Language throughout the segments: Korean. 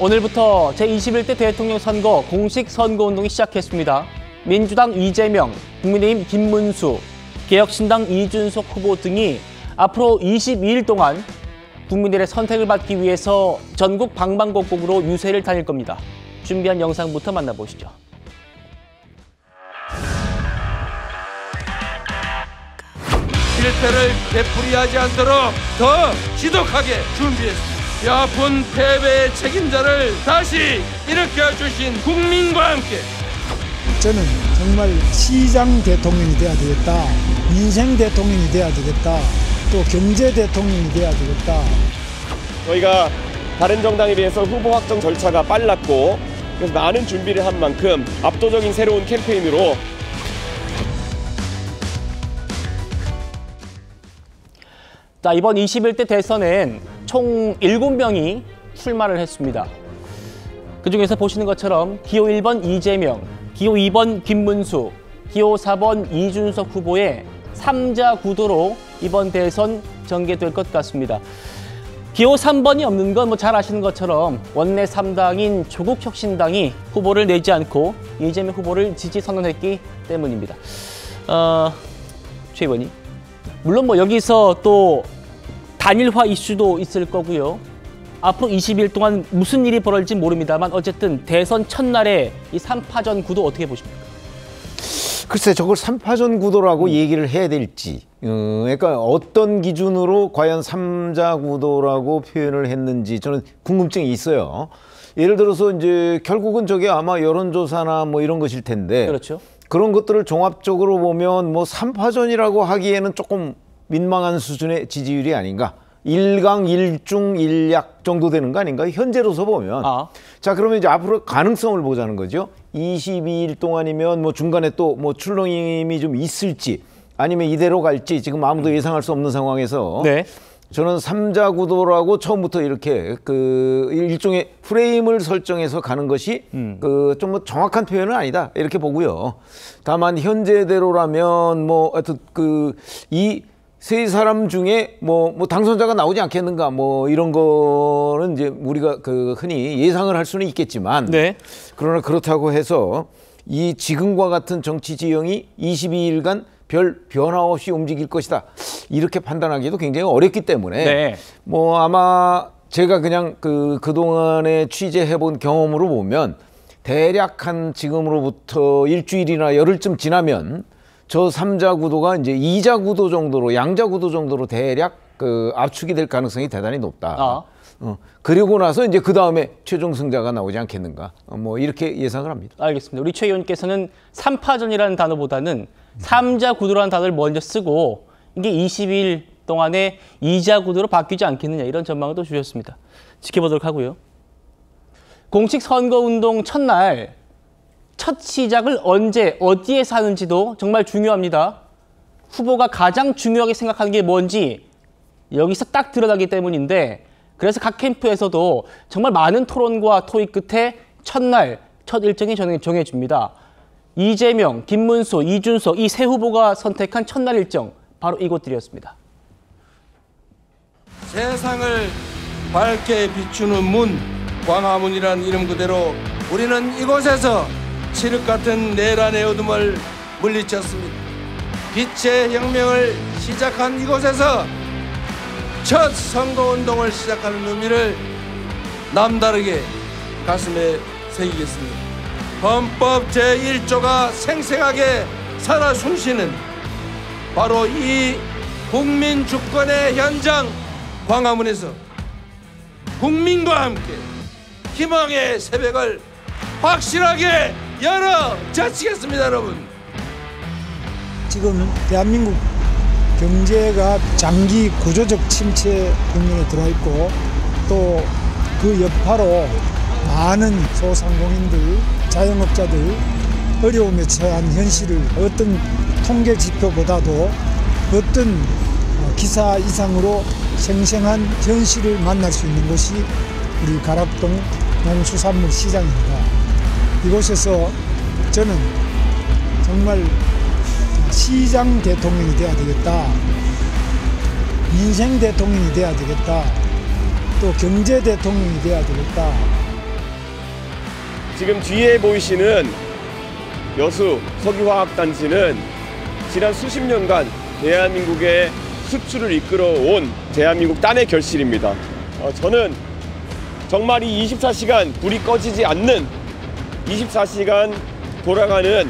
오늘부터 제21대 대통령 선거 공식 선거운동이 시작했습니다. 민주당 이재명, 국민의힘 김문수, 개혁신당 이준석 후보 등이 앞으로 22일 동안 국민들의 선택을 받기 위해서 전국 방방곡곡으로 유세를 다닐 겁니다. 준비한 영상부터 만나보시죠. 실패를 되풀이하지 않도록 더 지독하게 준비했습니다. 뼈아픈 패배의 책임자를 다시 일으켜주신 국민과 함께 저는 정말 시장 대통령이 돼야 되겠다, 민생 대통령이 돼야 되겠다, 또 경제 대통령이 돼야 되겠다. 저희가 다른 정당에 비해서 후보 확정 절차가 빨랐고 그래서 많은 준비를 한 만큼 압도적인 새로운 캠페인으로 자, 이번 21대 대선엔 총 7명이 출마를 했습니다. 그중에서 보시는 것처럼 기호 1번 이재명, 기호 2번 김문수, 기호 4번 이준석 후보의 3자 구도로 이번 대선 전개될 것 같습니다. 기호 3번이 없는 건 잘 아시는 것처럼 원내 3당인 조국혁신당이 후보를 내지 않고 이재명 후보를 지지 선언했기 때문입니다. 최 의원님, 물론 여기서 또 단일화 이슈도 있을 거고요. 앞으로 20일 동안 무슨 일이 벌어질지 모릅니다만 어쨌든 대선 첫날에 이 3파전 구도 어떻게 보십니까? 글쎄, 저걸 3파전 구도라고 얘기를 해야 될지, 그러니까 어떤 기준으로 과연 3자 구도라고 표현을 했는지 저는 궁금증이 있어요. 예를 들어서 이제 결국은 저게 아마 여론조사나 이런 것일 텐데, 그렇죠. 그런 것들을 종합적으로 보면 3파전이라고 하기에는 조금 민망한 수준의 지지율이 아닌가. 1강 1중 1약 정도 되는 거 아닌가? 현재로서 보면. 자, 그러면 이제 앞으로 가능성을 보자는 거죠. 22일 동안이면 중간에 또 출렁임이 좀 있을지 아니면 이대로 갈지 지금 아무도 예상할 수 없는 상황에서 네. 저는 3자 구도라고 처음부터 이렇게 일종의 프레임을 설정해서 가는 것이 좀 정확한 표현은 아니다 이렇게 보고요. 다만 현재대로라면 하여튼 이 세 사람 중에 당선자가 나오지 않겠는가 이런 거는 이제 우리가 흔히 예상을 할 수는 있겠지만, 네. 그러나 그렇다고 해서 이 지금과 같은 정치 지형이 22일간 별 변화 없이 움직일 것이다 이렇게 판단하기도 굉장히 어렵기 때문에, 네. 아마 제가 그냥 그동안에 취재해본 경험으로 보면 대략 한 지금으로부터 일주일이나 열흘쯤 지나면 저 3자 구도가 이제 2자 구도 정도로, 양자 구도 정도로 대략 압축이 될 가능성이 대단히 높다. 그리고 나서 이제 그 다음에 최종 승자가 나오지 않겠는가. 이렇게 예상을 합니다. 알겠습니다. 우리 최 의원께서는 3파전이라는 단어보다는 3자 구도라는 단어를 먼저 쓰고 이게 20일 동안에 2자 구도로 바뀌지 않겠느냐 이런 전망을 또 주셨습니다. 지켜보도록 하고요. 공식 선거운동 첫날 첫 시작을 언제 어디에서 하는지도 정말 중요합니다. 후보가 가장 중요하게 생각하는 게 뭔지 여기서 딱 드러나기 때문인데, 그래서 각 캠프에서도 정말 많은 토론과 토의 끝에 첫날 첫 일정이 정해집니다. 이재명, 김문수, 이준석 이 세 후보가 선택한 첫날 일정 바로 이곳들이었습니다. 세상을 밝게 비추는 문, 광화문이란 이름 그대로 우리는 이곳에서 칠흑 같은 내란의 어둠을 물리쳤습니다. 빛의 혁명을 시작한 이곳에서 첫 선거운동을 시작하는 의미를 남다르게 가슴에 새기겠습니다. 헌법 제1조가 생생하게 살아 숨쉬는 바로 이 국민 주권의 현장 광화문에서 국민과 함께 희망의 새벽을 확실하게 열어젖히겠습니다, 여러분. 지금 대한민국 경제가 장기 구조적 침체 국면에 들어와 있고, 또 그 여파로 많은 소상공인들, 자영업자들 어려움에 처한 현실을 어떤 통계 지표보다도 어떤 기사 이상으로 생생한 현실을 만날 수 있는 것이 우리 가락동 농수산물 시장입니다. 이곳에서 저는 정말 시장 대통령이 돼야 되겠다, 민생 대통령이 돼야 되겠다, 또 경제 대통령이 돼야 되겠다, 지금 뒤에 보이시는 여수 석유화학단지는 지난 수십 년간 대한민국의 수출을 이끌어온 대한민국 땀의 결실입니다. 저는 정말 이 24시간 불이 꺼지지 않는 24시간 돌아가는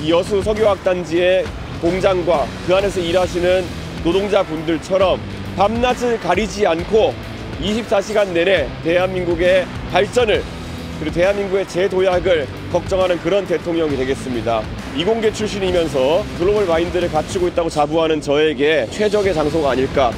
이 여수 석유화학단지의 공장과 그 안에서 일하시는 노동자분들처럼 밤낮을 가리지 않고 24시간 내내 대한민국의 발전을 그리고 대한민국의 재도약을 걱정하는 그런 대통령이 되겠습니다. 이공계 출신이면서 글로벌 마인드를 갖추고 있다고 자부하는 저에게 최적의 장소가 아닐까.